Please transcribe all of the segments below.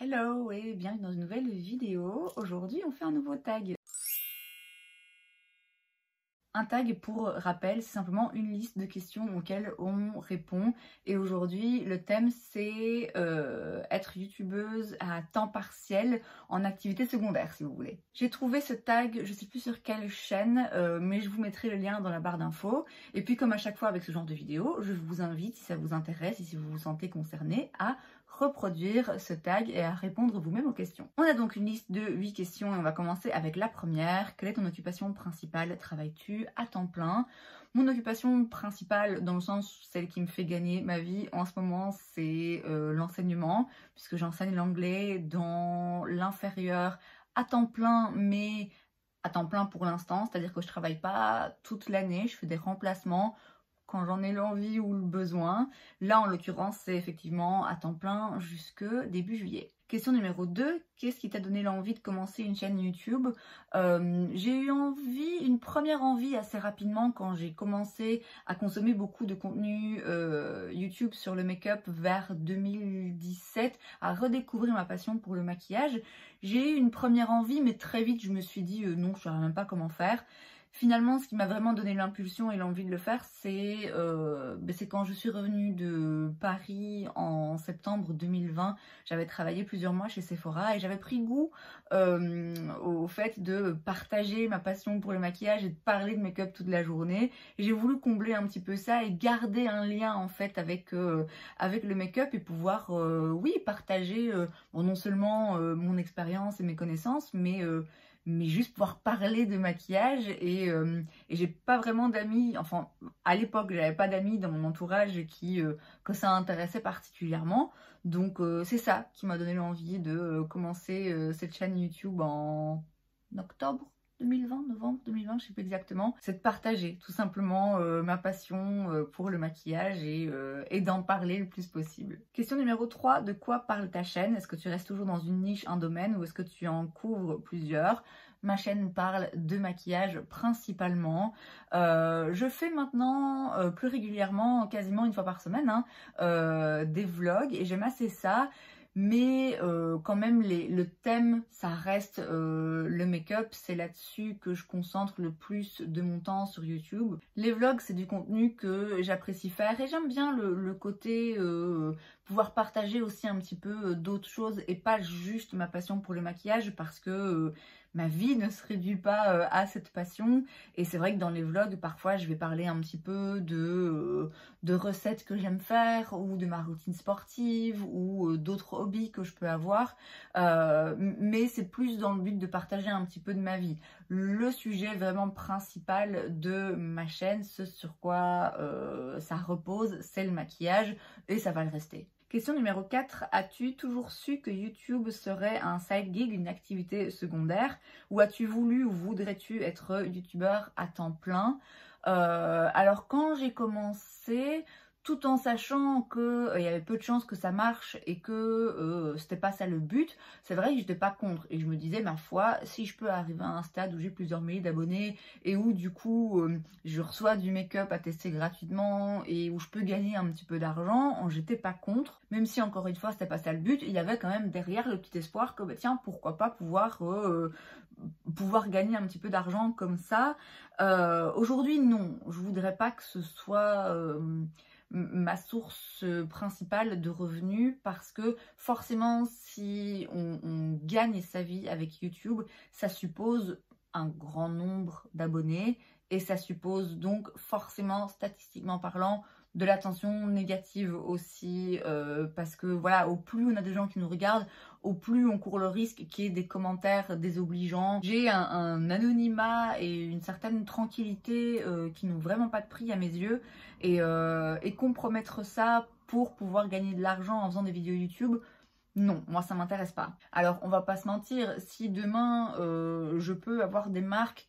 Hello et bienvenue dans une nouvelle vidéo. Aujourd'hui, on fait un nouveau tag. Un tag, pour rappel, c'est simplement une liste de questions auxquelles on répond. Et aujourd'hui, le thème, c'est être youtubeuse à temps partiel en activité secondaire, si vous voulez. J'ai trouvé ce tag, je sais plus sur quelle chaîne, mais je vous mettrai le lien dans la barre d'infos. Et puis, comme à chaque fois avec ce genre de vidéo, je vous invite, si ça vous intéresse et si vous vous sentez concerné, à reproduire ce tag et à répondre vous-même aux questions. On a donc une liste de 8 questions et on va commencer avec la première. Quelle est ton occupation principale? Travailles-tu à temps plein? Mon occupation principale, dans le sens celle qui me fait gagner ma vie en ce moment, c'est l'enseignement, puisque j'enseigne l'anglais dans l'inférieur à temps plein, mais à temps plein pour l'instant, c'est-à-dire que je travaille pas toute l'année, je fais des remplacements quand j'en ai l'envie ou le besoin. Là, en l'occurrence, c'est effectivement à temps plein jusque début juillet. Question numéro 2, qu'est-ce qui t'a donné l'envie de commencer une chaîne YouTube? J'ai eu une première envie assez rapidement quand j'ai commencé à consommer beaucoup de contenu YouTube sur le make-up vers 2017, à redécouvrir ma passion pour le maquillage. J'ai eu une première envie, mais très vite je me suis dit non, je ne savais même pas comment faire. Finalement, ce qui m'a vraiment donné l'impulsion et l'envie de le faire, c'est quand je suis revenue de Paris en septembre 2020. J'avais travaillé plusieurs mois chez Sephora et j'avais pris goût au fait de partager ma passion pour le maquillage et de parler de make-up toute la journée. J'ai voulu combler un petit peu ça et garder un lien en fait avec le make-up et pouvoir, oui, partager non seulement mon expérience et mes connaissances, mais juste pouvoir parler de maquillage et j'ai pas vraiment d'amis, enfin à l'époque j'avais pas d'amis dans mon entourage que ça intéressait particulièrement, donc c'est ça qui m'a donné l'envie de commencer cette chaîne YouTube en octobre 2020, novembre 2020, je sais plus exactement. C'est de partager tout simplement ma passion pour le maquillage et d'en parler le plus possible. Question numéro 3, de quoi parle ta chaîne? Est-ce que tu restes toujours dans une niche, un domaine, ou est-ce que tu en couvres plusieurs? Ma chaîne parle de maquillage principalement. Je fais maintenant plus régulièrement, quasiment une fois par semaine, des vlogs et j'aime assez ça. Mais quand même, le thème, ça reste le make-up. C'est là-dessus que je concentre le plus de mon temps sur YouTube. Les vlogs, c'est du contenu que j'apprécie faire et j'aime bien le côté pouvoir partager aussi un petit peu d'autres choses et pas juste ma passion pour le maquillage, parce que ma vie ne se réduit pas à cette passion. Et c'est vrai que dans les vlogs, parfois, je vais parler un petit peu de recettes que j'aime faire ou de ma routine sportive ou d'autres hobbies que je peux avoir. Mais c'est plus dans le but de partager un petit peu de ma vie. Le sujet vraiment principal de ma chaîne, ce sur quoi ça repose, c'est le maquillage et ça va le rester. Question numéro 4, as-tu toujours su que YouTube serait un side gig, une activité secondaire, ou as-tu voulu ou voudrais-tu être youtubeur à temps plein? Alors quand j'ai commencé, tout en sachant qu'il y avait peu de chances que ça marche et que c'était pas ça le but, c'est vrai que j'étais pas contre. Et je me disais, ma foi, si je peux arriver à un stade où j'ai plusieurs milliers d'abonnés et où du coup je reçois du make-up à tester gratuitement et où je peux gagner un petit peu d'argent, j'étais pas contre. Même si encore une fois c'était pas ça le but, il y avait quand même derrière le petit espoir que bah, tiens, pourquoi pas pouvoir gagner un petit peu d'argent comme ça. Aujourd'hui non, je voudrais pas que ce soit ma source principale de revenus, parce que forcément si on gagne sa vie avec YouTube, ça suppose un grand nombre d'abonnés et ça suppose donc forcément, statistiquement parlant, de l'attention négative aussi, parce que voilà, au plus on a des gens qui nous regardent, au plus on court le risque qu'il y ait des commentaires désobligeants. J'ai un anonymat et une certaine tranquillité qui n'ont vraiment pas de prix à mes yeux, et compromettre ça pour pouvoir gagner de l'argent en faisant des vidéos YouTube, non, moi ça m'intéresse pas. Alors on va pas se mentir, si demain je peux avoir des marques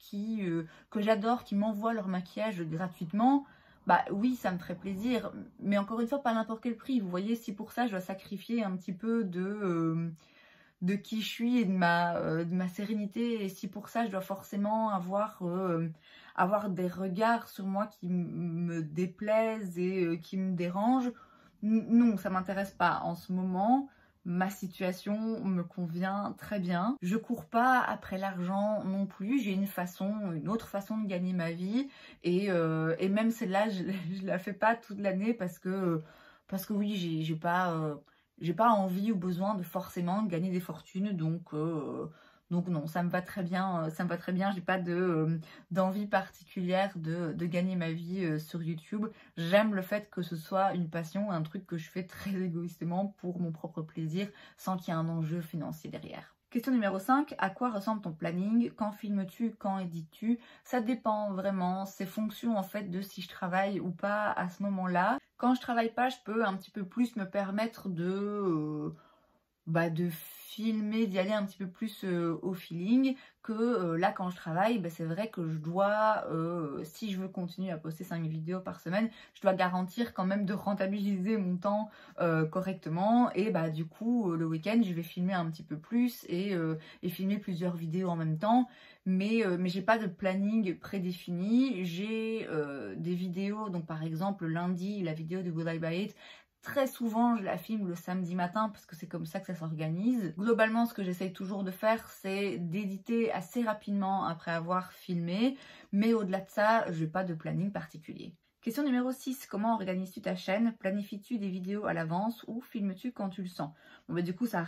que j'adore, qui m'envoient leur maquillage gratuitement, bah oui, ça me ferait plaisir, mais encore une fois, pas à n'importe quel prix. Vous voyez, si pour ça je dois sacrifier un petit peu de qui je suis et de ma sérénité, et si pour ça je dois forcément avoir des regards sur moi qui me déplaisent et qui me dérangent, non, ça m'intéresse pas en ce moment. ma situation me convient très bien. Je cours pas après l'argent non plus, j'ai une autre façon de gagner ma vie et même celle-là, je la fais pas toute l'année parce que oui, j'ai pas envie ou besoin de forcément gagner des fortunes, donc non, ça me va très bien, j'ai pas d'envie particulière de gagner ma vie sur YouTube. J'aime le fait que ce soit une passion, un truc que je fais très égoïstement pour mon propre plaisir, sans qu'il y ait un enjeu financier derrière. Question numéro 5, à quoi ressemble ton planning? Quand filmes-tu? Quand édites-tu? Ça dépend vraiment, c'est fonction en fait de si je travaille ou pas à ce moment-là. Quand je travaille pas, je peux un petit peu plus me permettre de filmer, d'y aller un petit peu plus au feeling que là quand je travaille, c'est vrai que je dois, si je veux continuer à poster 5 vidéos par semaine, je dois garantir quand même de rentabiliser mon temps correctement et du coup le week-end je vais filmer un petit peu plus et filmer plusieurs vidéos en même temps, mais j'ai pas de planning prédéfini. J'ai des vidéos, donc par exemple lundi la vidéo de Will I Buy It, très souvent, je la filme le samedi matin parce que c'est comme ça que ça s'organise. Globalement, ce que j'essaye toujours de faire, c'est d'éditer assez rapidement après avoir filmé. Mais au-delà de ça, je n'ai pas de planning particulier. Question numéro 6. Comment organises-tu ta chaîne? Planifies-tu des vidéos à l'avance ou filmes-tu quand tu le sens? Bon, du coup, ça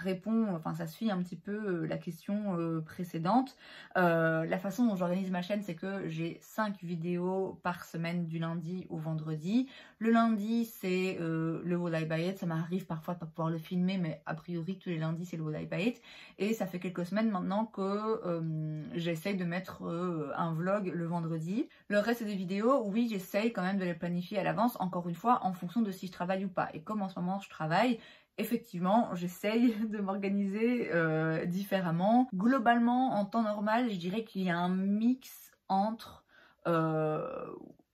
suit un petit peu la question précédente. La façon dont j'organise ma chaîne, c'est que j'ai 5 vidéos par semaine du lundi au vendredi. Le lundi, c'est le Will I Buy It. Ça m'arrive parfois de pas pouvoir le filmer, mais a priori, tous les lundis, c'est le Will I Buy It. Et ça fait quelques semaines maintenant que j'essaye de mettre un vlog le vendredi. Le reste des vidéos, oui, j'essaye quand même de les planifier à l'avance, encore une fois, en fonction de si je travaille ou pas. Et comme en ce moment, je travaille, effectivement, j'essaye de m'organiser différemment. Globalement, en temps normal, je dirais qu'il y a un mix entre...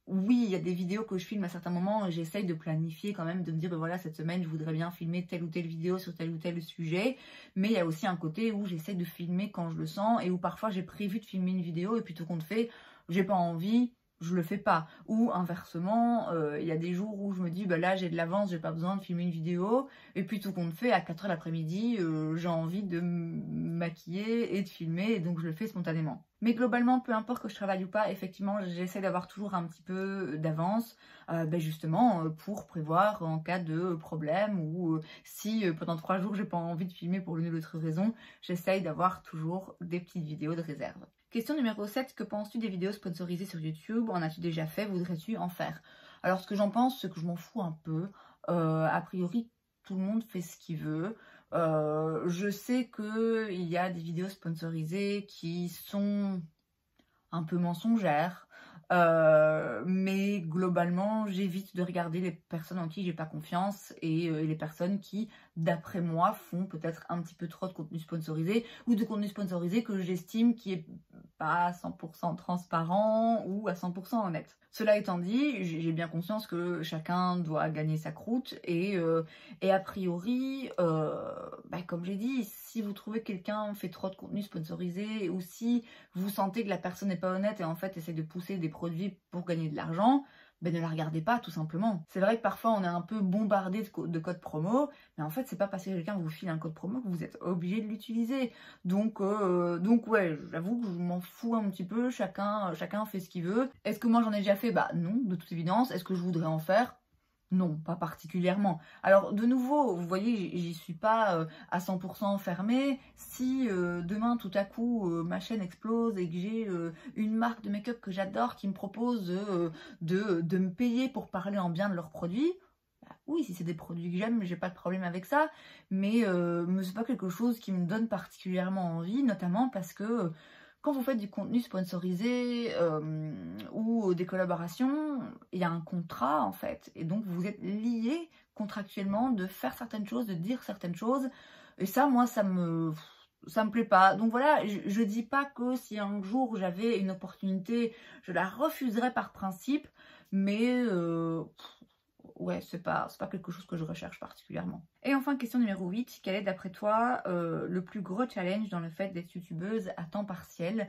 oui, il y a des vidéos que je filme à certains moments, j'essaye de planifier quand même, de me dire, voilà, cette semaine, je voudrais bien filmer telle ou telle vidéo sur tel ou tel sujet. Mais il y a aussi un côté où j'essaie de filmer quand je le sens et où parfois j'ai prévu de filmer une vidéo et puis tout compte fait, j'ai pas envie, je le fais pas. Ou inversement, il y a des jours où je me dis là j'ai de l'avance, j'ai pas besoin de filmer une vidéo, et puis tout compte fait à 4h l'après-midi, j'ai envie de me maquiller et de filmer, et donc je le fais spontanément. Mais globalement, peu importe que je travaille ou pas, effectivement j'essaie d'avoir toujours un petit peu d'avance, justement pour prévoir en cas de problème, ou si pendant 3 jours j'ai pas envie de filmer pour l'une ou l'autre raison, j'essaye d'avoir toujours des petites vidéos de réserve. Question numéro 7, que penses-tu des vidéos sponsorisées sur YouTube? En as-tu déjà fait? Voudrais-tu en faire? Alors ce que j'en pense, c'est que je m'en fous un peu. A priori, tout le monde fait ce qu'il veut. Je sais qu'il y a des vidéos sponsorisées qui sont un peu mensongères. Mais globalement, j'évite de regarder les personnes en qui j'ai pas confiance et les personnes qui, d'après moi, font peut-être un petit peu trop de contenu sponsorisé ou de contenu sponsorisé que j'estime qui est pas à 100% transparent ou à 100% honnête. Cela étant dit, j'ai bien conscience que chacun doit gagner sa croûte et a priori, comme j'ai dit, si vous trouvez que quelqu'un fait trop de contenu sponsorisé ou si vous sentez que la personne n'est pas honnête et en fait essaie de pousser des produits pour gagner de l'argent, ne la regardez pas tout simplement. C'est vrai que parfois on est un peu bombardé de codes promo, mais en fait c'est pas parce que quelqu'un vous file un code promo que vous êtes obligé de l'utiliser. Donc ouais, j'avoue que je m'en fous un petit peu, chacun fait ce qu'il veut. Est-ce que moi j'en ai déjà fait? Non, de toute évidence. Est-ce que je voudrais en faire? Non, pas particulièrement. Alors de nouveau, vous voyez, j'y suis pas à 100% fermée. Si demain tout à coup ma chaîne explose et que j'ai une marque de make-up que j'adore qui me propose de me payer pour parler en bien de leurs produits, oui, si c'est des produits que j'aime, j'ai pas de problème avec ça, mais c'est pas quelque chose qui me donne particulièrement envie, notamment parce que quand vous faites du contenu sponsorisé ou des collaborations, il y a un contrat en fait. Et donc vous êtes lié contractuellement de faire certaines choses, de dire certaines choses. Et ça, moi, ça me plaît pas. Donc voilà, je dis pas que si un jour j'avais une opportunité, je la refuserais par principe. Mais ouais, c'est pas quelque chose que je recherche particulièrement. Et enfin, question numéro 8, quel est d'après toi le plus gros challenge dans le fait d'être youtubeuse à temps partiel?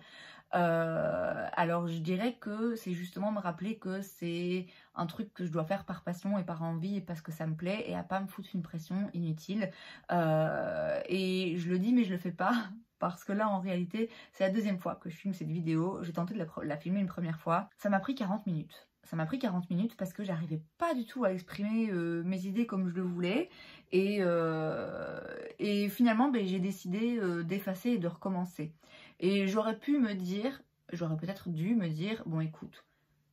Alors je dirais que c'est justement me rappeler que c'est un truc que je dois faire par passion et par envie et parce que ça me plaît et à pas me foutre une pression inutile. Et je le dis mais je le fais pas parce que là en réalité c'est la deuxième fois que je filme cette vidéo. J'ai tenté de la filmer une première fois. Ça m'a pris 40 minutes. Ça m'a pris 40 minutes parce que j'arrivais pas du tout à exprimer mes idées comme je le voulais. Et finalement j'ai décidé d'effacer et de recommencer. Et j'aurais pu me dire, j'aurais peut-être dû me dire, bon écoute,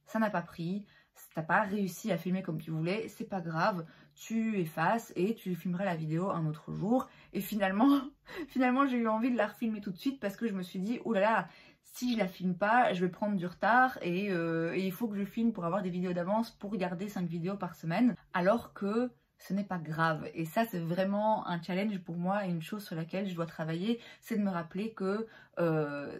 ça n'a pas pris, t'as pas réussi à filmer comme tu voulais, c'est pas grave, tu effaces et tu filmeras la vidéo un autre jour. Et finalement, finalement j'ai eu envie de la refilmer tout de suite parce que je me suis dit, oh là là, si je la filme pas, je vais prendre du retard et il faut que je filme pour avoir des vidéos d'avance pour garder 5 vidéos par semaine. Alors que ce n'est pas grave. Et ça, c'est vraiment un challenge pour moi et une chose sur laquelle je dois travailler, c'est de me rappeler que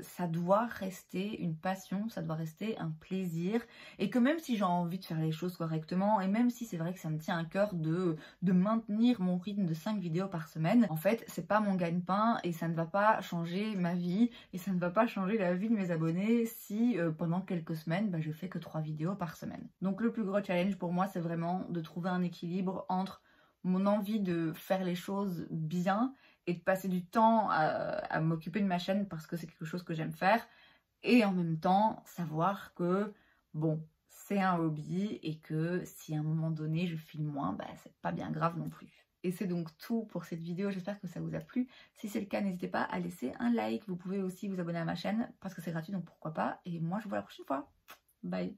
ça doit rester une passion, ça doit rester un plaisir et que même si j'ai envie de faire les choses correctement et même si c'est vrai que ça me tient à cœur de maintenir mon rythme de 5 vidéos par semaine, en fait, c'est pas mon gagne-pain et ça ne va pas changer ma vie et ça ne va pas changer la vie de mes abonnés si pendant quelques semaines, je fais que 3 vidéos par semaine. Donc le plus gros challenge pour moi, c'est vraiment de trouver un équilibre entre mon envie de faire les choses bien et de passer du temps à m'occuper de ma chaîne parce que c'est quelque chose que j'aime faire et en même temps savoir que bon, c'est un hobby et que si à un moment donné je filme moins, c'est pas bien grave non plus. Et c'est donc tout pour cette vidéo, j'espère que ça vous a plu. Si c'est le cas, n'hésitez pas à laisser un like. Vous pouvez aussi vous abonner à ma chaîne parce que c'est gratuit, donc pourquoi pas. Et moi, je vous vois la prochaine fois. Bye!